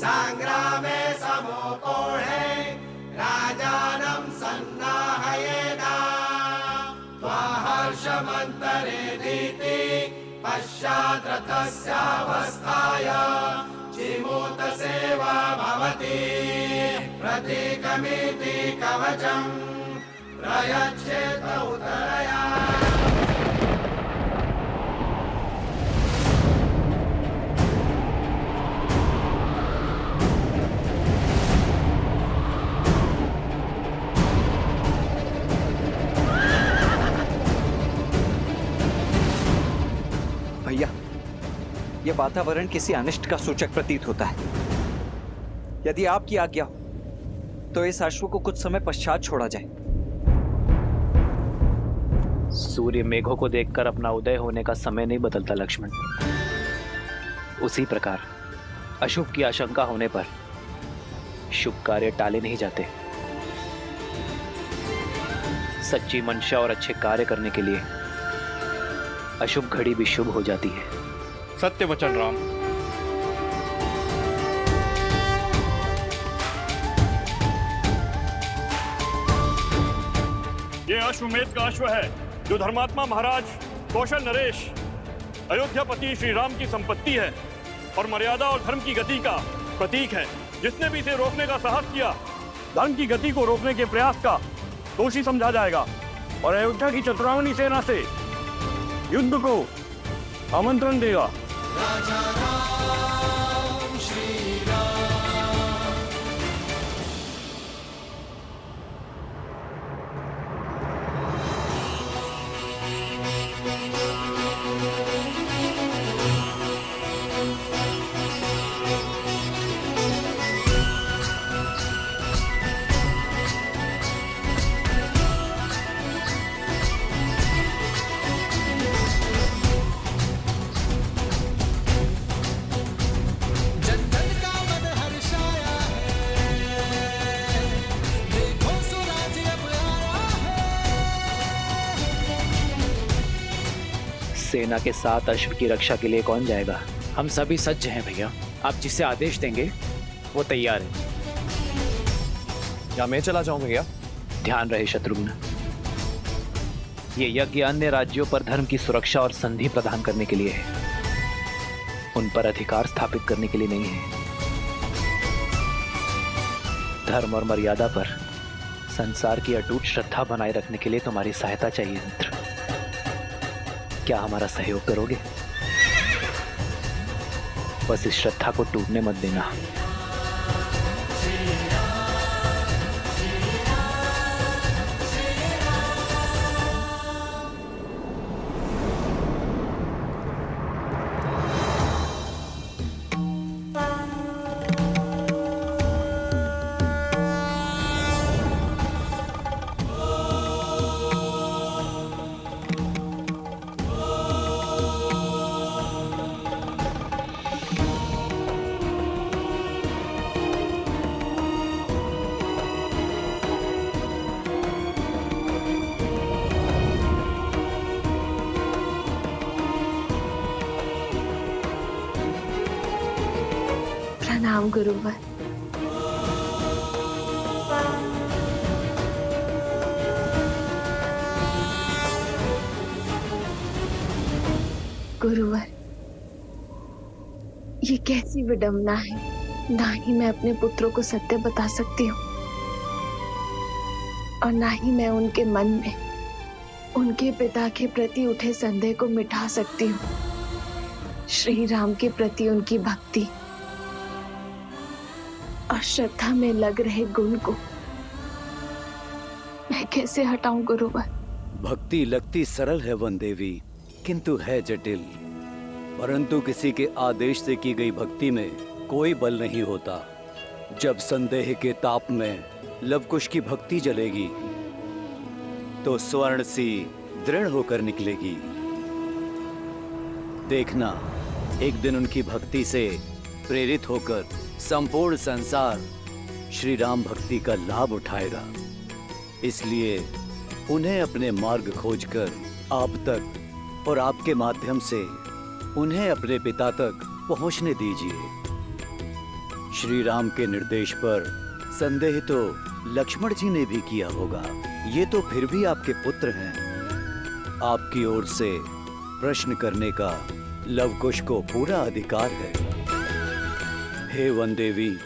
संग्रामे समोपोढे राजानं सन्नाहयेदा त्वाहर्षमन्तरे दीति पश्चाद्रथस्यावस्थाय चिमूतसेवा भवति प्रतीकमिति कवचं प्रयच्छेत उतरया। भैया, यह वातावरण किसी अनिष्ट का सूचक प्रतीत होता है। यदि आपकी आज्ञा हो तो इस अश्व को कुछ समय पश्चात छोड़ा जाए। सूर्य मेघों को देखकर अपना उदय होने का समय नहीं बदलता लक्ष्मण। उसी प्रकार अशुभ की आशंका होने पर शुभ कार्य टाले नहीं जाते। सच्ची मंशा और अच्छे कार्य करने के लिए अशुभ घड़ी भी शुभ हो जाती है। सत्य वचन राम। ये अश्वमेध का अश्व है जो धर्मात्मा महाराज कौशल नरेश अयोध्यापति श्री राम की संपत्ति है और मर्यादा और धर्म की गति का प्रतीक है। जिसने भी इसे रोकने का साहस किया, धर्म की गति को रोकने के प्रयास का दोषी समझा जाएगा और अयोध्या की चतुरांगनी सेना से युद्ध को आमंत्रण देगा। राजा राम श्री राम। सेना के साथ अश्व की रक्षा के लिए कौन जाएगा? हम सभी सज्ज हैं भैया। आप जिसे आदेश देंगे वो तैयार है। या मैं चला जाऊं भैया? ध्यान रहे शत्रुघ्न, ये यज्ञ अन्य राज्यों पर धर्म की सुरक्षा और संधि प्रदान करने के लिए है, उन पर अधिकार स्थापित करने के लिए नहीं है। धर्म और मर्यादा पर संसार की अटूट श्रद्धा बनाए रखने के लिए तुम्हारी सहायता चाहिए मित्र। क्या हमारा सहयोग करोगे? बस इस श्रद्धा को टूटने मत देना। प्रणाम गुरुवर। गुरुवर, ये कैसी विडंबना है। ना ही मैं अपने पुत्रों को सत्य बता सकती हूँ और ना ही मैं उनके मन में उनके पिता के प्रति उठे संदेह को मिटा सकती हूँ। श्री राम के प्रति उनकी भक्ति और श्रद्धा में लग रहे गुण को मैं कैसे हटाऊं गुरुवर? भक्ति लगती सरल है वन देवी, किंतु है जटिल। परंतु किसी के आदेश से की गई भक्ति में कोई बल नहीं होता। जब संदेह के ताप में लवकुश की भक्ति जलेगी तो स्वर्ण सी दृढ़ होकर निकलेगी। देखना, एक दिन उनकी भक्ति से प्रेरित होकर संपूर्ण संसार श्री राम भक्ति का लाभ उठाएगा। इसलिए उन्हें अपने मार्ग खोजकर आप तक और आपके माध्यम से उन्हें अपने पिता तक पहुंचने दीजिए। श्री राम के निर्देश पर संदेह तो लक्ष्मण जी ने भी किया होगा। ये तो फिर भी आपके पुत्र हैं। आपकी ओर से प्रश्न करने का लवकुश को पूरा अधिकार है। हे वन देवी,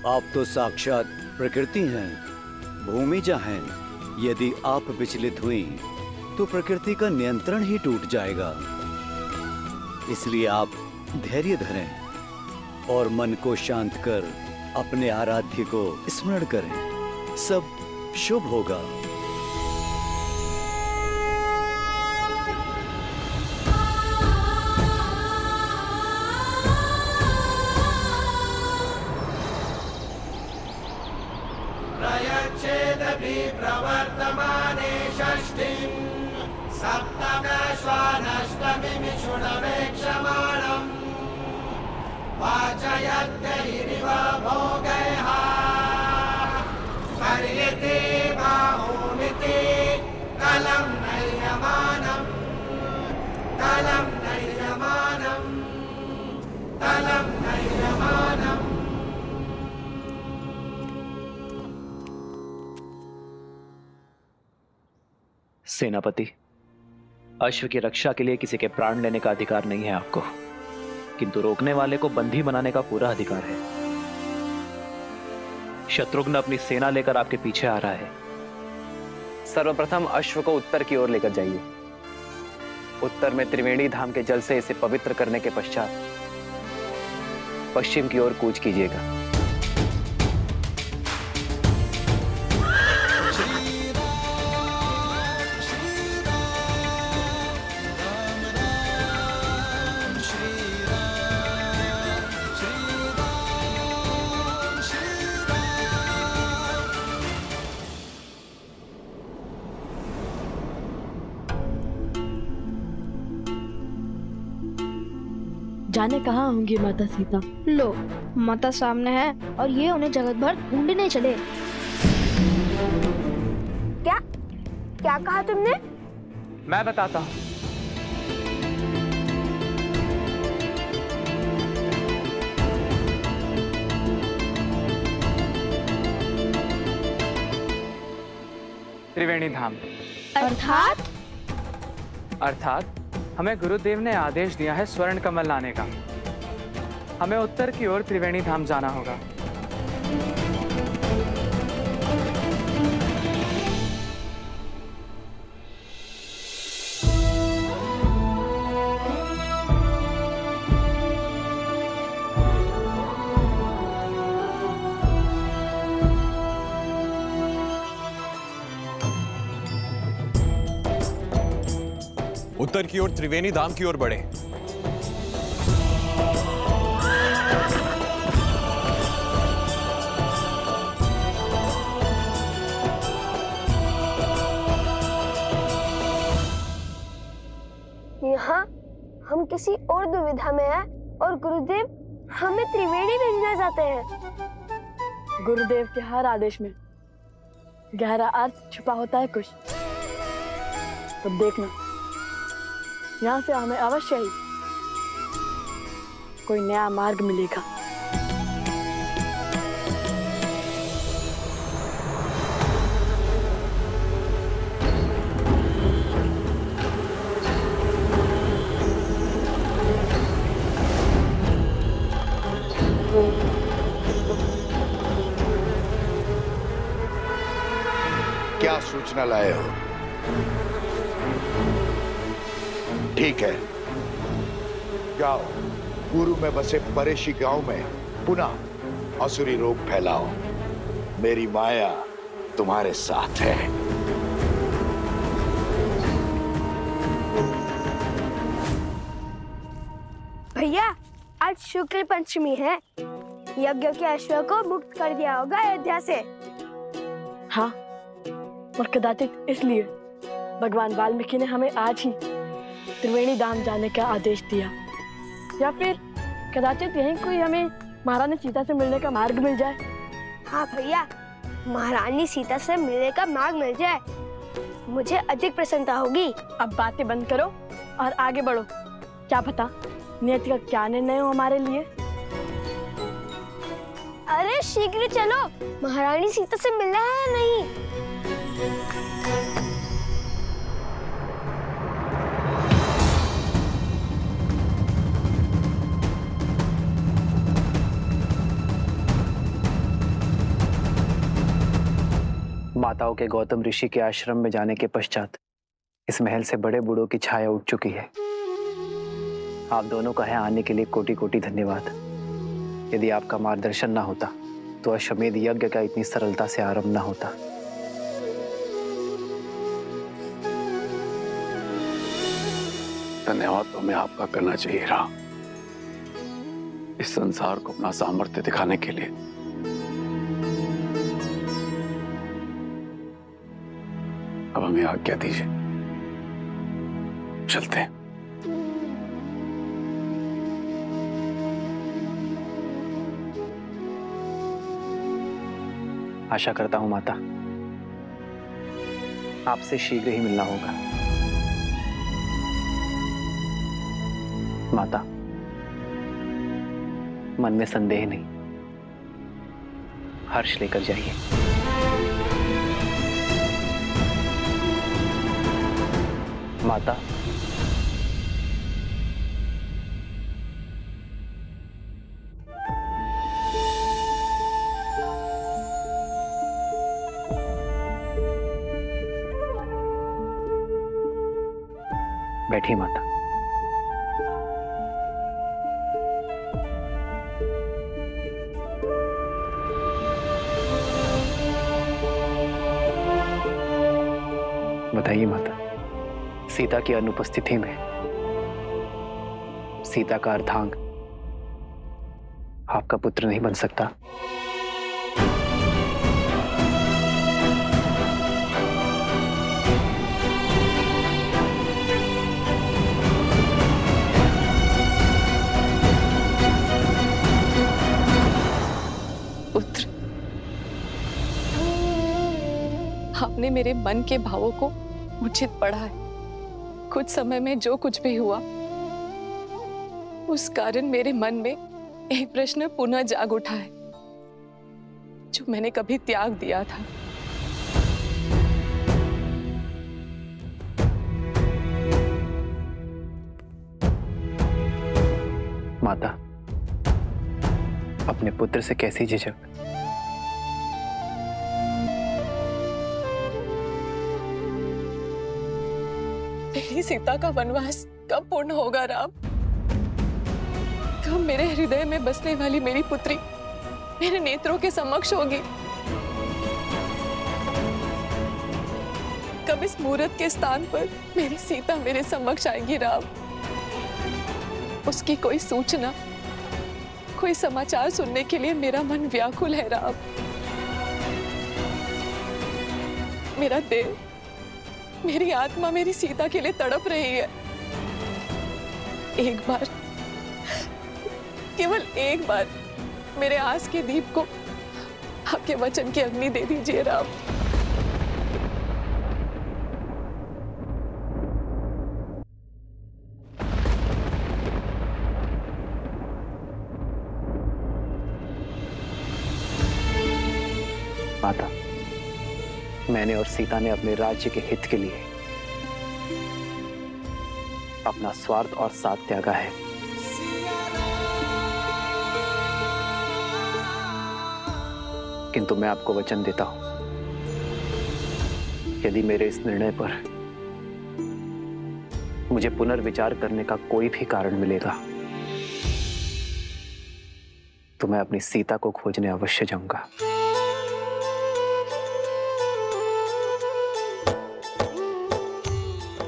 आप तो साक्षात प्रकृति हैं, भूमिजा हैं। यदि आप विचलित हुई तो प्रकृति का नियंत्रण ही टूट जाएगा। इसलिए आप धैर्य धरें और मन को शांत कर अपने आराध्य को स्मरण करें। सब शुभ होगा। प्रयच्छेदभि प्रवर्तमाने षष्ठीं सप्तमश्वानष्टमीमिषुणवेक्षमाणम् वाचयत्यहिरिव भोगैः पर्यते बाहुमिति कलं नयमानम् कलं नयमानम् कलं नयमानम्। सेनापति, अश्व की रक्षा के लिए किसी के प्राण लेने का अधिकार नहीं है आपको, किंतु रोकने वाले को बंदी बनाने का पूरा अधिकार है। शत्रुघ्न अपनी सेना लेकर आपके पीछे आ रहा है। सर्वप्रथम अश्व को उत्तर की ओर लेकर जाइए। उत्तर में त्रिवेणी धाम के जल से इसे पवित्र करने के पश्चात पश्चिम की ओर कूच कीजिएगा। जाने कहाँ होंगी माता सीता। लो, माता सामने है और ये उन्हें जगत भर ढूंढने चले। क्या क्या कहा तुमने? मैं बताता हूँ। त्रिवेणी धाम अर्थात हमें गुरुदेव ने आदेश दिया है स्वर्ण कमल लाने का। हमें उत्तर की ओर त्रिवेणी धाम जाना होगा। उत्तर की ओर त्रिवेणी धाम की ओर बढ़े। यहाँ हम किसी और दुविधा में हैं और गुरुदेव हमें त्रिवेणी भेजना चाहते हैं। गुरुदेव के हर आदेश में गहरा अर्थ छुपा होता है कुछ। तो देखना, यहाँ से हमें अवश्य ही कोई नया मार्ग मिलेगा। क्या सूचना लाए हो? ठीक है, जाओ पूर्व में बसे परेशी गांव में पुनः असुरी रोग फैलाओ। मेरी माया तुम्हारे साथ है। भैया, आज शुक्ल पंचमी है। यज्ञ के अश्व को मुक्त कर दिया होगा अयोध्या से। हाँ, और कदाचित इसलिए भगवान वाल्मीकि ने हमें आज ही त्रिवेणी धाम जाने का आदेश दिया। या फिर कदाचित यहीं कोई हमें महारानी सीता से मिलने का मार्ग मिल जाए। हाँ भैया, महारानी सीता से मिलने का मार्ग मिल जाए, मुझे अधिक प्रसन्नता होगी। अब बातें बंद करो और आगे बढ़ो। क्या पता नियति का क्या निर्णय हो हमारे लिए। अरे शीघ्र चलो, महारानी सीता से मिलना है या नहीं? माताओं के गौतम ऋषि के आश्रम में जाने के पश्चात इस महल से बड़े बूढ़ों की छाया उठ चुकी है। आप दोनों का यहाँ आने के लिए कोटि कोटि धन्यवाद। यदि आपका मार्गदर्शन ना होता तो अश्वमेध यज्ञ का इतनी सरलता से आरंभ ना होता। धन्यवाद तो मैं आपका करना चाहिए रहा, इस संसार को अपना सामर्थ्य दिखाने के लिए। अब हमें आज्ञा दीजिए, चलते हैं। आशा करता हूं माता, आपसे शीघ्र ही मिलना होगा। माता, मन में संदेह नहीं, हर्ष लेकर जाइए। माता, बैठिए माता। बताइए माता, सीता की अनुपस्थिति में सीता का अर्धांग आपका पुत्र नहीं बन सकता? पुत्र, आपने मेरे मन के भावों को उचित पढ़ा है। कुछ समय में जो कुछ भी हुआ, उस कारण मेरे मन में एक प्रश्न पुनः जाग उठा है, जो मैंने कभी त्याग दिया था। माता, अपने पुत्र से कैसी झिझक? मेरी सीता का वनवास कब पूर्ण होगा राम? कब मेरे हृदय में बसने वाली मेरी पुत्री मेरे नेत्रों के समक्ष होगी? कब इस मुहूर्त के स्थान पर मेरी सीता मेरे समक्ष आएगी राम? उसकी कोई सूचना, कोई समाचार सुनने के लिए मेरा मन व्याकुल है राम। मेरा देह, मेरी आत्मा मेरी सीता के लिए तड़प रही है। एक बार, केवल एक बार मेरे आस के दीप को आपके वचन की अग्नि दे दीजिए राम। माता, मैंने और सीता ने अपने राज्य के हित के लिए अपना स्वार्थ और साथ त्यागा है। किंतु मैं आपको वचन देता हूं, यदि मेरे इस निर्णय पर मुझे पुनर्विचार करने का कोई भी कारण मिलेगा तो मैं अपनी सीता को खोजने अवश्य जाऊंगा।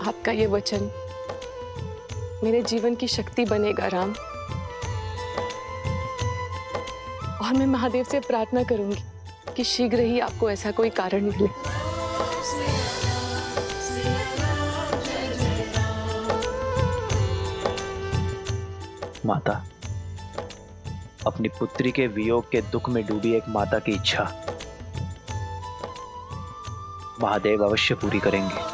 आपका ये वचन मेरे जीवन की शक्ति बनेगा राम, और मैं महादेव से प्रार्थना करूंगी कि शीघ्र ही आपको ऐसा कोई कारण मिले। माता, अपनी पुत्री के वियोग के दुख में डूबी एक माता की इच्छा महादेव अवश्य पूरी करेंगे।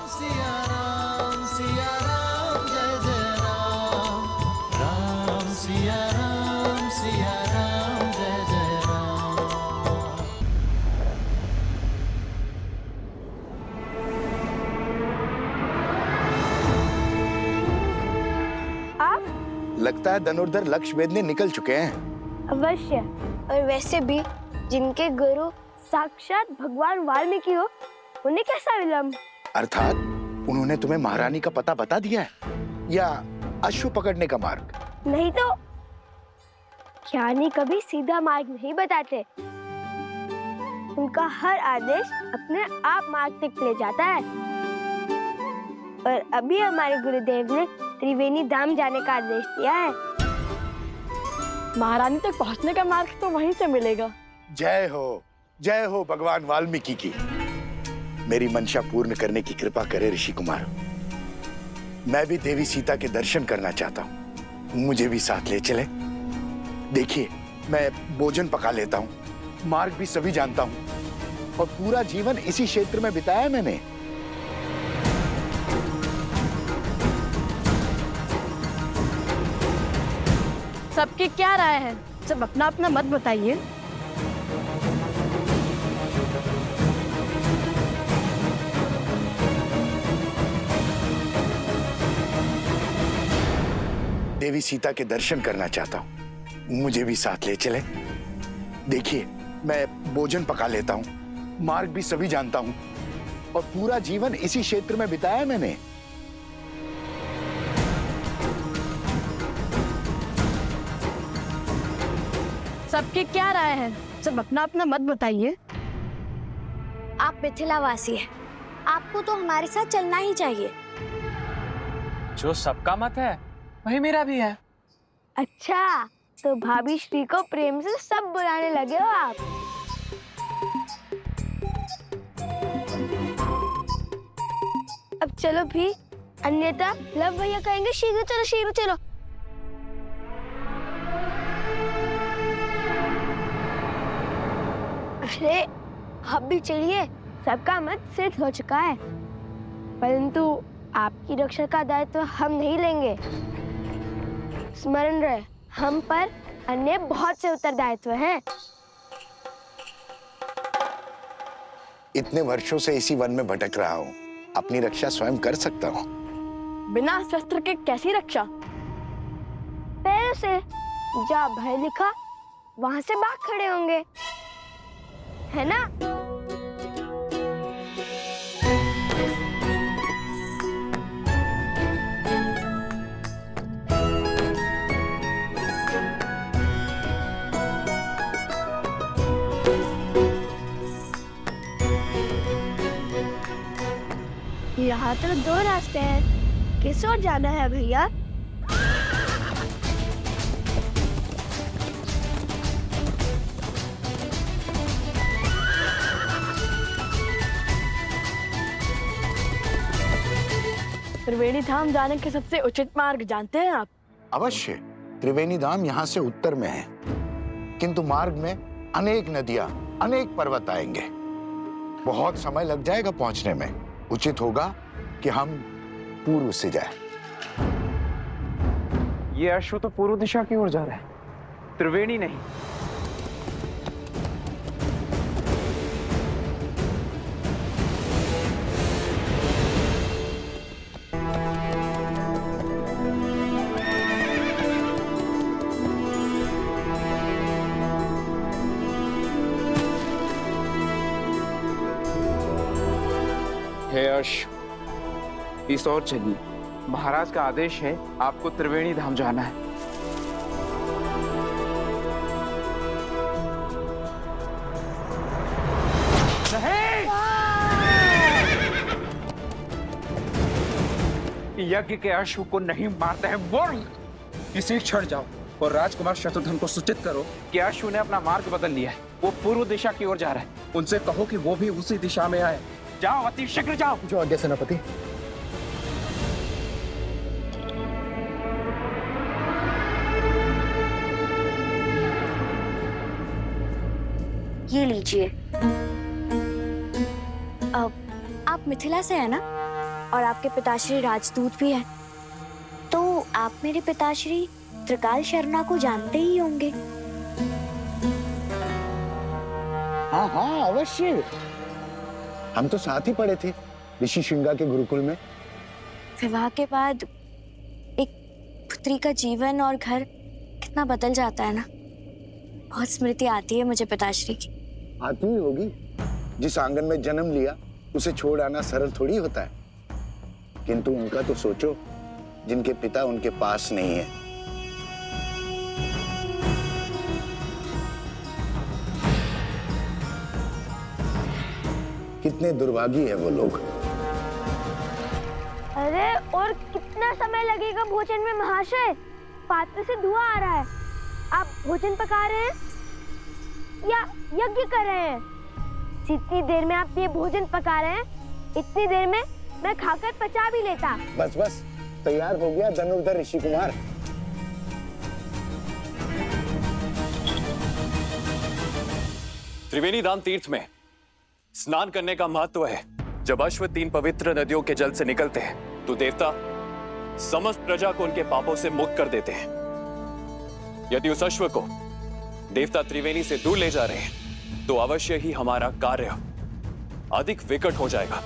लगता है धनुर्धर लक्ष्य भेदने निकल चुके हैं। अवश्य। और वैसे भी जिनके गुरु साक्षात भगवान वाल्मीकि हो, उन्हें कैसा विलंब? अर्थात उन्होंने तुम्हें महारानी का पता बता दिया है या अश्व पकड़ने का मार्ग? नहीं तो ज्ञानी कभी सीधा मार्ग नहीं बताते। उनका हर आदेश अपने आप मार्ग तक ले जाता है। और अभी हमारे गुरुदेव ने त्रिवेणी धाम जाने का आदेश दिया है। महारानी तक पहुंचने का मार्ग तो वहीं से मिलेगा। जय हो भगवान वाल्मीकि की। मेरी मंशा पूर्ण करने की कृपा करे ऋषि कुमार। मैं भी देवी सीता के दर्शन करना चाहता हूँ, मुझे भी साथ ले चले। देखिए, मैं भोजन पका लेता हूँ, मार्ग भी सभी जानता हूँ और पूरा जीवन इसी क्षेत्र में बिताया मैंने। सबकी क्या राय है? सब अपना अपना मत बताइए। देवी सीता के दर्शन करना चाहता हूँ, मुझे भी साथ ले चले। देखिए, मैं भोजन पका लेता हूँ, मार्ग भी सभी जानता हूँ और पूरा जीवन इसी क्षेत्र में बिताया मैंने। सबकी क्या राय है? सब अपना अपना मत बताइए। आप मिथिलावासी हैं, आपको तो हमारे साथ चलना ही चाहिए। जो सबका मत है वही मेरा भी है। अच्छा, तो भाभी श्री को प्रेम से सब बुलाने लगे हो आप। अब चलो भी, अन्यथा लव भैया कहेंगे शीघ्र चलो शीघ्र चलो। अरे अब भी चलिए, सबका मत सिद्ध हो चुका है। परंतु आपकी रक्षा का दायित्व हम नहीं लेंगे। स्मरण रहे, हम पर अन्य बहुत से उत्तरदायित्व हैं। इतने वर्षों से इसी वन में भटक रहा हूँ, अपनी रक्षा स्वयं कर सकता हूँ। बिना शस्त्र के कैसी रक्षा? पैरों से। जहाँ भय लिखा वहां से बाघ खड़े होंगे, है ना? यहाँ तो दो रास्ते हैं, किस ओर जाना है भैया? त्रिवेणी धाम जाने के सबसे उचित मार्ग जानते हैं आप? अवश्य। त्रिवेणी धाम यहाँ से उत्तर में है, किंतु मार्ग में अनेक नदियां, अनेक पर्वत आएंगे। बहुत समय लग जाएगा पहुंचने में। उचित होगा कि हम पूर्व से जाएं। ये अश्व तो पूर्व दिशा की ओर जा रहा है, त्रिवेणी नहीं। हे अश्व, इस ओर चलिए। महाराज का आदेश है, आपको त्रिवेणी धाम जाना है। यज्ञ के अश्व को नहीं मारते हैं बोल। इसी क्षण जाओ और राजकुमार शत्रुघ्न को सूचित करो कि अश्व ने अपना मार्ग बदल लिया है। वो पूर्व दिशा की ओर जा रहा है। उनसे कहो कि वो भी उसी दिशा में आए। जाओ, अति शीघ्र जाओ। जो आज्ञा सेनापति। ये लीजिए। अब आप मिथिला से है ना, और आपके पिताश्री राजदूत भी हैं, तो आप मेरे पिताश्री त्रिकाल शर्मा को जानते ही होंगे। हाँ हाँ अवश्य, हम तो साथ ही पढ़े थे ऋषि श्रृंगा के गुरुकुल में। विवाह के बाद एक पुत्री का जीवन और घर कितना बदल जाता है ना। बहुत स्मृति आती है मुझे पिताश्री की। आती ही होगी, जिस आंगन में जन्म लिया उसे छोड़ आना सरल थोड़ी होता है। किंतु उनका तो सोचो जिनके पिता उनके पास नहीं है। कितने दुर्भागी है वो लोग। अरे और कितना समय लगेगा भोजन में महाशय? पात्र से धुआं आ रहा है। आप भोजन पका रहे हैं या यज्ञ कर रहे हैं? जितनी देर में आप ये भोजन पका रहे हैं, इतनी देर में मैं खाकर पचा भी लेता। बस बस, तैयार हो गया धनुर्धर ऋषि कुमार। त्रिवेणी धाम तीर्थ में स्नान करने का महत्व है। जब अश्व 3 पवित्र नदियों के जल से निकलते हैं तो देवता समस्त प्रजा को उनके पापों से मुक्त कर देते हैं। यदि उस अश्व को देवता त्रिवेणी से दूर ले जा रहे हैं तो अवश्य ही हमारा कार्य अधिक विकट हो जाएगा।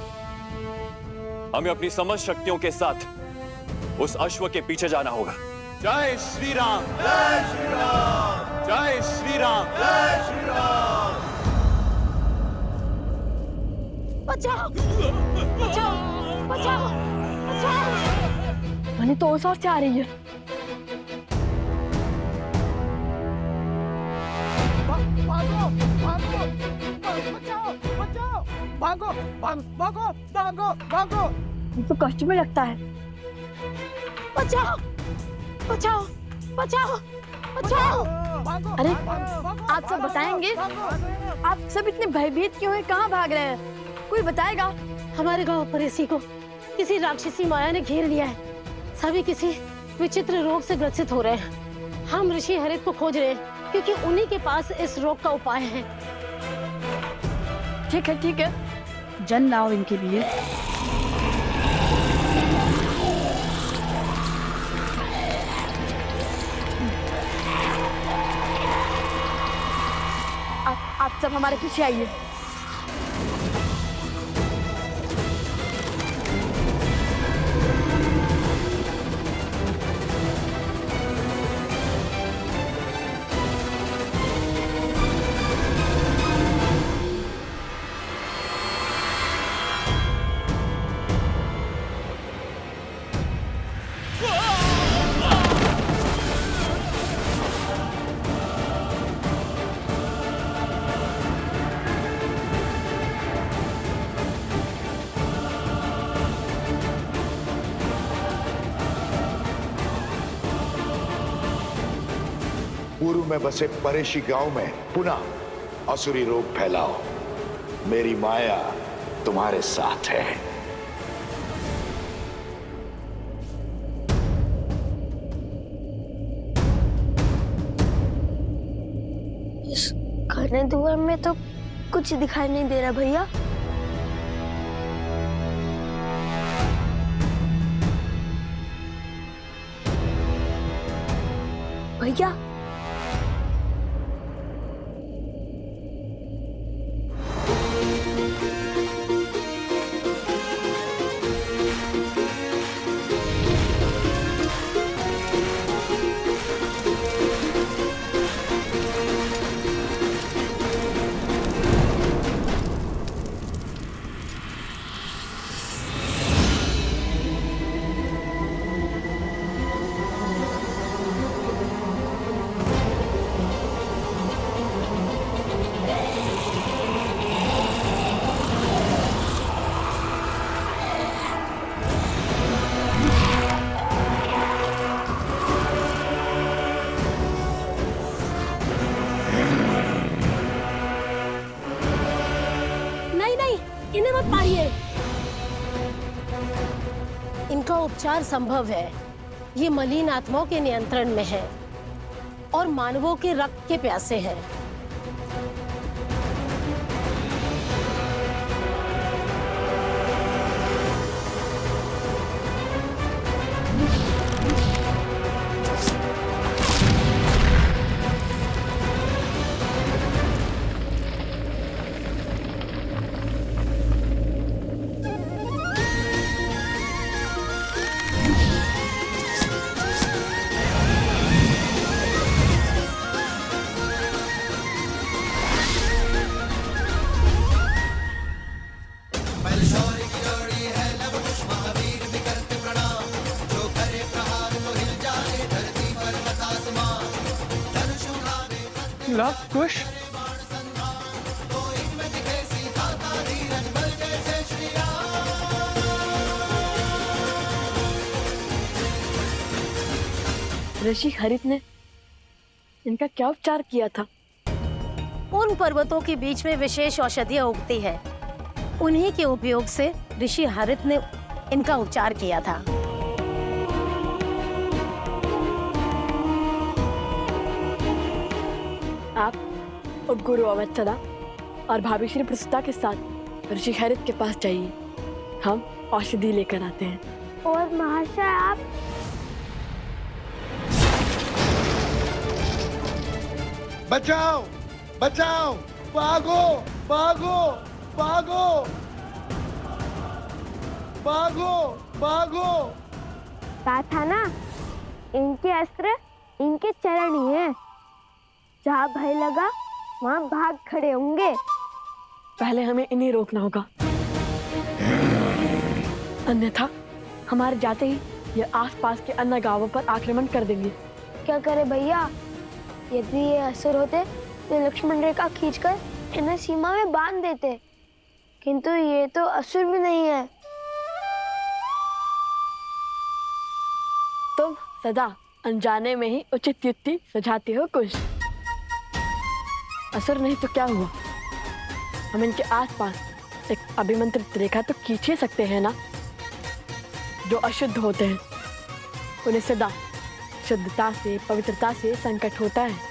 हमें अपनी समस्त शक्तियों के साथ उस अश्व के पीछे जाना होगा। जय श्री राम, जय श्री राम, जय श्री राम, जय श्री राम। बचाओ बचाओ बचाओ बचाओ। मैंने तो उस ओर से आ रही है। भागो भागो बचाओ बचाओ, भागो भागो भागो भागो। ये तो कष्ट में लगता है। बचाओ बचाओ बचाओ बचाओ। अरे आप सब बताएंगे? आप सब इतने भयभीत क्यों हैं? कहाँ भाग रहे हैं? कोई बताएगा? हमारे गांव पर इसी को किसी राक्षसी माया ने घेर लिया है। सभी किसी विचित्र रोग से ग्रसित हो रहे हैं। हम ऋषि हरित को खोज रहे हैं क्योंकि उन्हीं के पास इस रोग का उपाय है। ठीक है, जल लाओ इनके लिए। आप सब हमारे पीछे आइए। पूर्व में बसे परेशी गांव में पुनः असुरी रोग फैलाओ। मेरी माया तुम्हारे साथ है। इस घने धुएं में तो कुछ दिखाई नहीं दे रहा भैया। भैया इन्हें मत मारिए। इनका उपचार संभव है। ये मलिन आत्माओं के नियंत्रण में है और मानवों के रक्त के प्यासे हैं। लव कुश। ऋषि हरित ने इनका क्या उपचार किया था? उन पर्वतों के बीच में विशेष औषधियां उगती है, उन्हीं के उपयोग से ऋषि हरित ने इनका उपचार किया था। आप और गुरु अवत्सला और भाभी श्री प्रसूता के साथ ऋषि हरित के पास जाइए, हम औषधि लेकर आते हैं। और महाशय आप बचाओ बचाओ, भागो भागो भागो भागो भागो। कहा था ना, इनके अस्त्र इनके चरण ही हैं। जहाँ भय लगा वहाँ भाग खड़े होंगे। पहले हमें इन्हें रोकना होगा, अन्यथा हमारे जाते ही ये आसपास के अन्य गांवों पर आक्रमण कर देंगे। क्या करे भैया, यदि ये असुर होते तो लक्ष्मण रेखा खींचकर इन्हें सीमा में बांध देते, किंतु ये तो असुर भी नहीं है। तुम सदा अनजाने में ही उचित युक्ति सुझाते हो कुश। असुर नहीं तो क्या हुआ, हम इनके आसपास एक अभिमंत्रित रेखा तो खींच ही सकते हैं ना। जो अशुद्ध होते हैं उन्हें सदा शुद्धता से, पवित्रता से संकट होता है।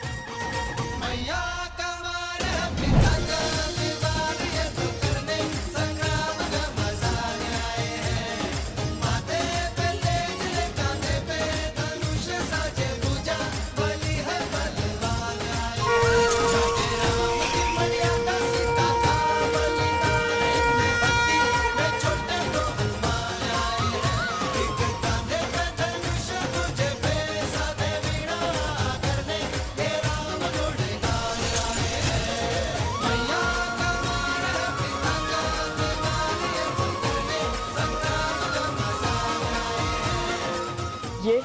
ये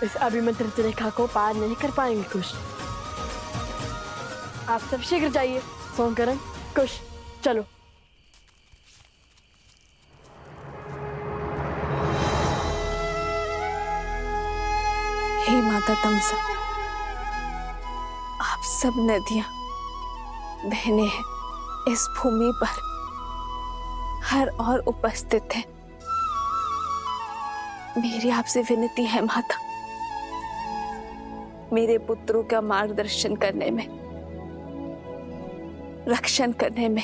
इस अभिमंत्रित रेखा को पार नहीं कर पाएंगे कुश। आप सब शीघ्र जाइए। सोमकरण, कुश, चलो। हे माता तमसा, आप सब नदियां, बहनें हैं इस भूमि पर हर और उपस्थित हैं। मेरी आपसे विनती है माता, मेरे पुत्रों का मार्गदर्शन करने में, रक्षण करने में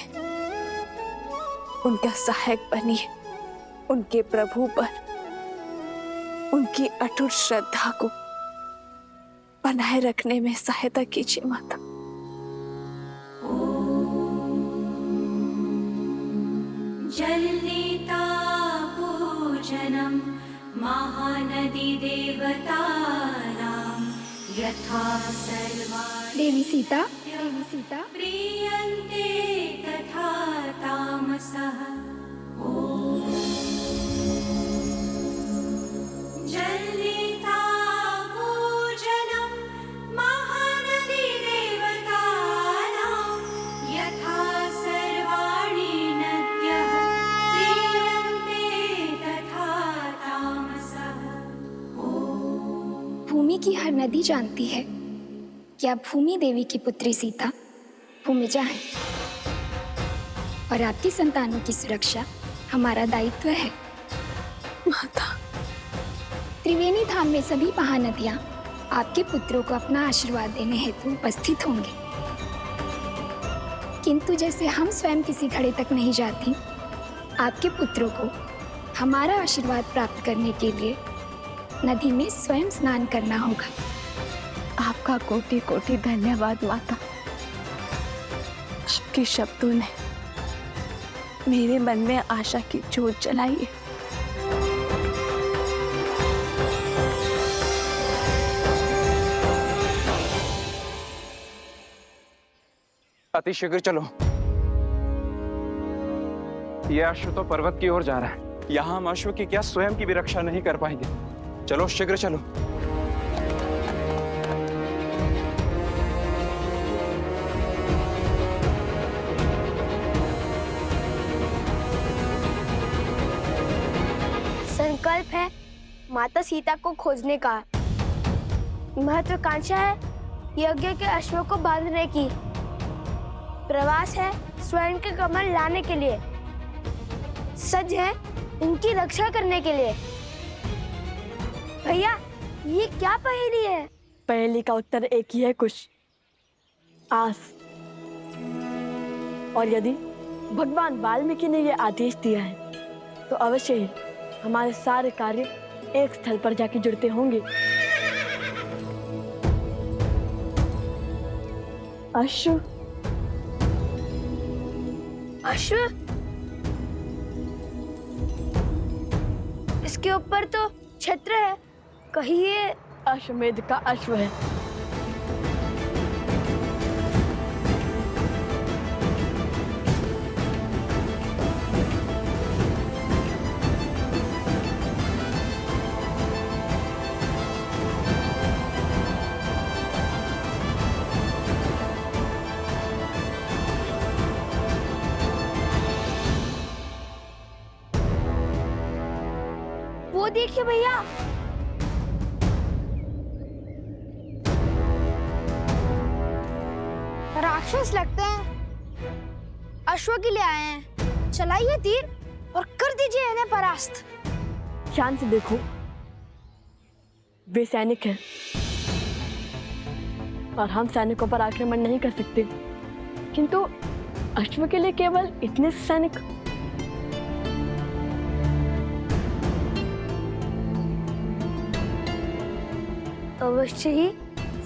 उनका सहायक बनिए। उनके प्रभु पर उनकी अटूट श्रद्धा को बनाए रखने में सहायता कीजिए माता। जलनेता पूजनम महानदी देवतानां यथा सर्वाणि देवी सीता प्रीयन्ते तथा तामसः। ॐ जलनेता पूजनम महानदी देवतानां यथा सर्वाणि नद्यः प्रीयन्ते तथा तामसः। भूमि की हर नदी जानती है कि आप भूमि देवी की पुत्री सीता भूमिजा है, और आपकी संतानों की सुरक्षा हमारा दायित्व है। माता, त्रिवेणी धाम में सभी महानदियां आपके पुत्रों को अपना आशीर्वाद देने हेतु उपस्थित होंगे, किंतु जैसे हम स्वयं किसी घड़े तक नहीं जाती, आपके पुत्रों को हमारा आशीर्वाद प्राप्त करने के लिए नदी में स्वयं स्नान करना होगा। आपका कोटि कोटि धन्यवाद माता। आपके शब्दों ने मेरे मन में आशा की ज्योत जलाई है। अतिशीघ्र चलो, यह अश्व तो पर्वत की ओर जा रहा है। यहाँ हम अश्व की क्या स्वयं की भी रक्षा नहीं कर पाएंगे। चलो शीघ्र चलो। संकल्प है माता सीता को खोजने का। महत्वाकांक्षा है यज्ञ के अश्वों को बांधने की। प्रवास है स्वर्ण के कमल लाने के लिए। सज है इनकी रक्षा करने के लिए। भैया ये क्या पहेली है? पहेली का उत्तर एक ही है, कुश, आस। और यदि भगवान वाल्मीकि ने यह आदेश दिया है तो अवश्य ही हमारे सारे कार्य एक स्थल पर जाके जुड़ते होंगे। अश्व अश्व? इसके ऊपर तो छत्र है, कहीं ये अश्वमेध का अश्व है। वो देखिए भैया, राक्षस लगते हैं, अश्व के लिए आए हैं। चलाइए तीर और कर दीजिए इन्हें परास्त। ध्यान से देखो, वे सैनिक हैं और हम सैनिकों पर आक्रमण नहीं कर सकते, किंतु अश्व के लिए केवल इतने सैनिक। अवश्य ही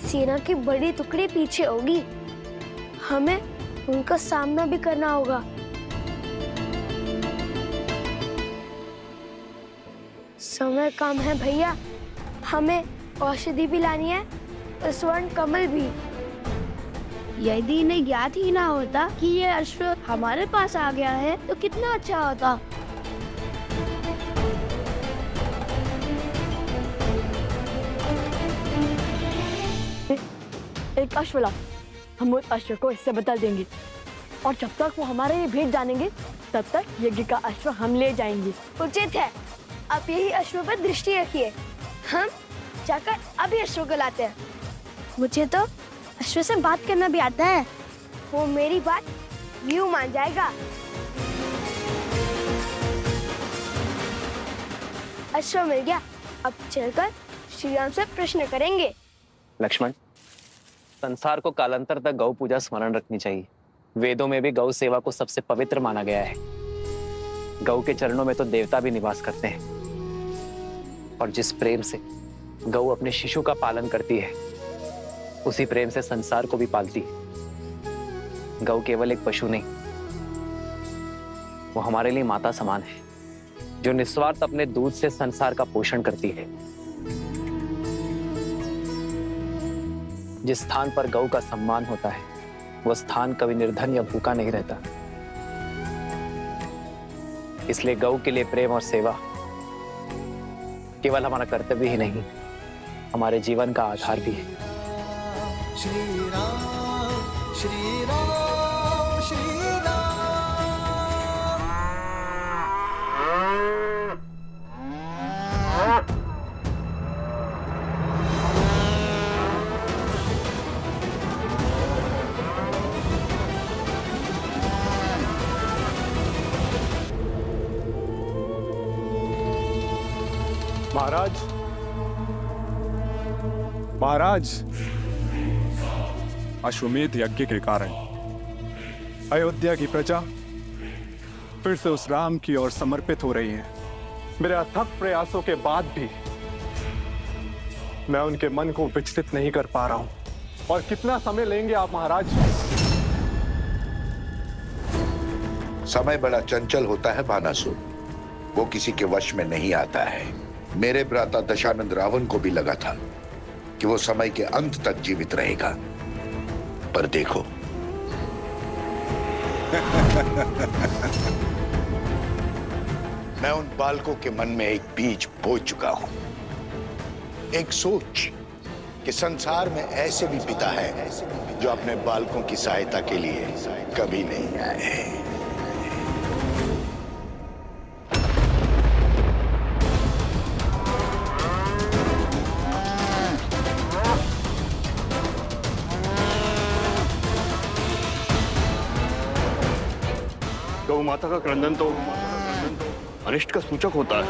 सेना की बड़ी टुकड़ी पीछे होगी, हमें उनका सामना भी करना होगा। समय कम है भैया, हमें औषधि भी लानी है और स्वर्ण कमल भी। यदि इन्हें ज्ञात ही ना होता कि ये अश्व हमारे पास आ गया है तो कितना अच्छा होता। एक अश्व ला, हम उस अश्व को इससे बदल देंगे और जब तक वो हमारे ये भेंट जानेंगे तब तक यज्ञ का अश्व हम ले जाएंगे। उचित है, आप यही अश्व पर दृष्टि रखिए, हम जाकर अभी अश्व को लाते हैं। मुझे तो अश्व से बात करना भी आता है, वो मेरी बात यूं मान जाएगा। अश्व मिल गया, अब चलकर श्री राम से प्रश्न करेंगे। लक्ष्मण, संसार को कालांतर तक गौ पूजा स्मरण रखनी चाहिए। वेदों में भी गौ सेवा को सबसे पवित्र माना गया है। गौ के चरणों में तो देवता भी निवास करते हैं। और जिस प्रेम से गौ अपने शिशु का पालन करती है, उसी प्रेम से संसार को भी पालती है। गौ केवल एक पशु नहीं, वो हमारे लिए माता समान है, जो निस्वार्थ अपने दूध से संसार का पोषण करती है। जिस स्थान पर गौ का सम्मान होता है, वो स्थान कभी निर्धन या भूखा नहीं रहता। इसलिए गौ के लिए प्रेम और सेवा केवल हमारा कर्तव्य ही नहीं, हमारे जीवन का आधार भी है। श्री राम श्री राम श्री राम। महाराज, महाराज, अश्वमेध यज्ञ के कारण अयोध्या की प्रजा फिर से उस राम की ओर समर्पित हो रही है। मेरे अथक प्रयासों के बाद भी मैं उनके मन को विचलित नहीं कर पा रहा हूं। और कितना समय लेंगे आप महाराज? समय बड़ा चंचल होता है बानासुर, वो किसी के वश में नहीं आता है। मेरे भ्राता दशानंद रावण को भी लगा था कि वो समय के अंत तक जीवित रहेगा, पर देखो मैं उन बालकों के मन में एक बीज बो चुका हूं, एक सोच कि संसार में ऐसे भी पिता है जो अपने बालकों की सहायता के लिए कभी नहीं आए। गौ माता का क्रंदन तो अनिष्ट का सूचक होता है।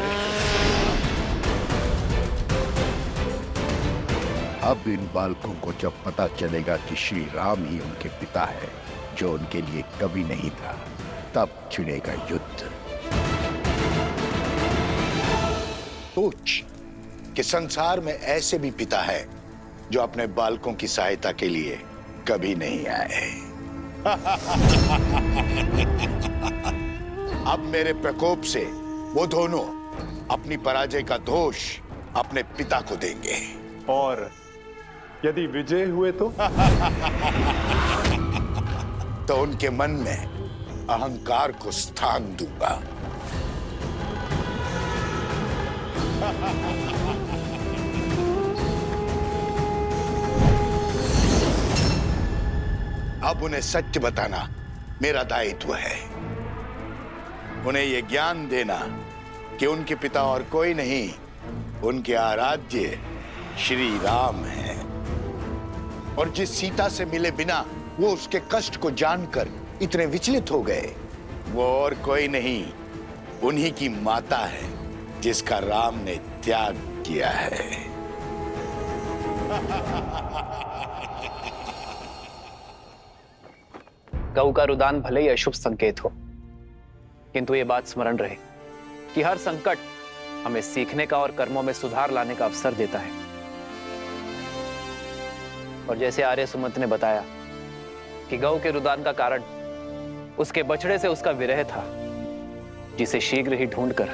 अब इन बालकों को जब पता चलेगा कि श्री राम ही उनके पिता है, जो उनके लिए कभी नहीं था, तब छिड़ेगा युद्ध। सोच कि संसार में ऐसे भी पिता है जो अपने बालकों की सहायता के लिए कभी नहीं आए। अब मेरे प्रकोप से वो दोनों अपनी पराजय का दोष अपने पिता को देंगे। और यदि विजय हुए तो उनके मन में अहंकार को स्थान दूंगा। अब उन्हें सत्य बताना मेरा दायित्व है। उन्हें यह ज्ञान देना कि उनके पिता और कोई नहीं, उनके आराध्य श्री राम हैं। और जिस सीता से मिले बिना वो उसके कष्ट को जानकर इतने विचलित हो गए, वो और कोई नहीं, उन्हीं की माता है जिसका राम ने त्याग किया है। गौ का रुदान भले ही अशुभ संकेत हो, किंतु ये बात स्मरण रहे कि हर संकट हमें सीखने का और कर्मों में सुधार लाने का अवसर देता है। और जैसे आर्य सुमंत ने बताया कि गौ के रुदान का कारण उसके बछड़े से उसका विरह था, जिसे शीघ्र ही ढूंढकर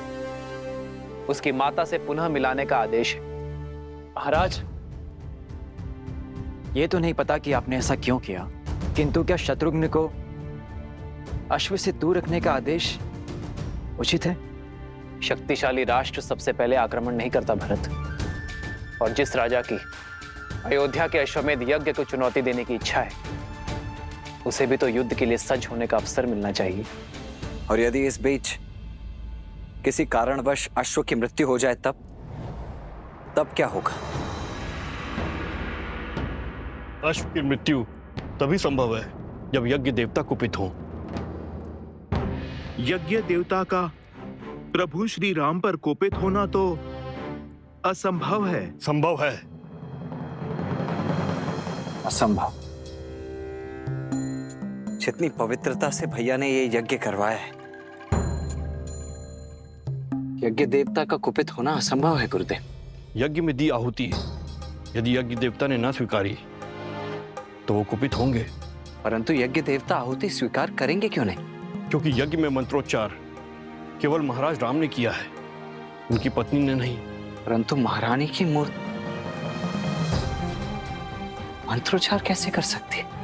उसकी माता से पुनः मिलाने का आदेश है। महाराज, ये तो नहीं पता कि आपने ऐसा क्यों किया, किंतु क्या शत्रुघ्न को अश्व से दूर रखने का आदेश उचित है? शक्तिशाली राष्ट्र सबसे पहले आक्रमण नहीं करता भरत, और जिस राजा की अयोध्या के अश्वमेध यज्ञ को चुनौती देने की इच्छा है, उसे भी तो युद्ध के लिए सज्ज होने का अवसर मिलना चाहिए। और यदि इस बीच किसी कारणवश अश्व की मृत्यु हो जाए तब क्या होगा? अश्व की मृत्यु तभी संभव है जब यज्ञ देवता कुपित हो। यज्ञ देवता का प्रभु श्री राम पर कोपित होना तो असंभव है। संभव है। असंभव? जितनी पवित्रता से भैया ने ये यज्ञ करवाया है, यज्ञ देवता का कुपित होना असंभव है गुरुदेव। यज्ञ में दी आहुति यदि यज्ञ देवता ने ना स्वीकारी तो वो कुपित होंगे। परंतु यज्ञ देवता आहुति स्वीकार करेंगे क्यों नहीं? क्योंकि यज्ञ में मंत्रोच्चार केवल महाराज राम ने किया है, उनकी पत्नी ने नहीं। परंतु महारानी की मूर्ति मंत्रोच्चार कैसे कर सकती है?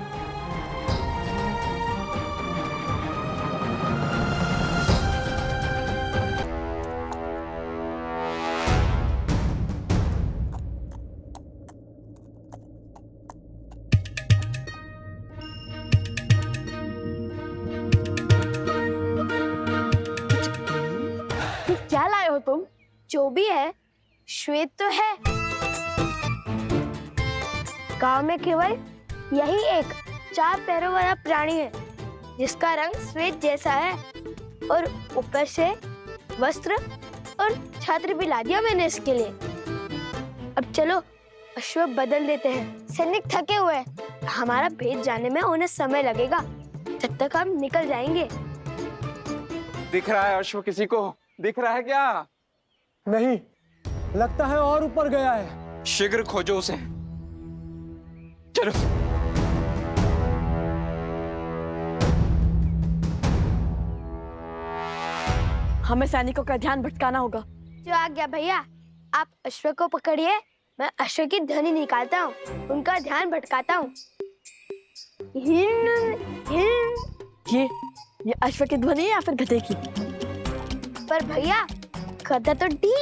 क्या लाए हो तुम? जो भी है, श्वेत तो है। गांव में केवल यही एक 4 पैरों वाला प्राणी है जिसका रंग श्वेत जैसा है, और ऊपर से वस्त्र और छात्र भी ला दिया मैंने इसके लिए। अब चलो अश्व बदल देते हैं। सैनिक थके हुए हैं, हमारा भेद जाने में उन्हें समय लगेगा, तब तक हम निकल जाएंगे। दिख रहा है अश्व किसी को? दिख रहा है क्या? नहीं, लगता है और ऊपर गया है। शीघ्र खोजो उसे। चलो। हमें सैनिकों का ध्यान भटकाना होगा। जो आ गया भैया, आप अश्व को पकड़िए, मैं अश्व की ध्वनि निकालता हूँ, उनका ध्यान भटकाता हूँ। ये अश्व की ध्वनि है या फिर गधे की? पर भैया, गधा तो डी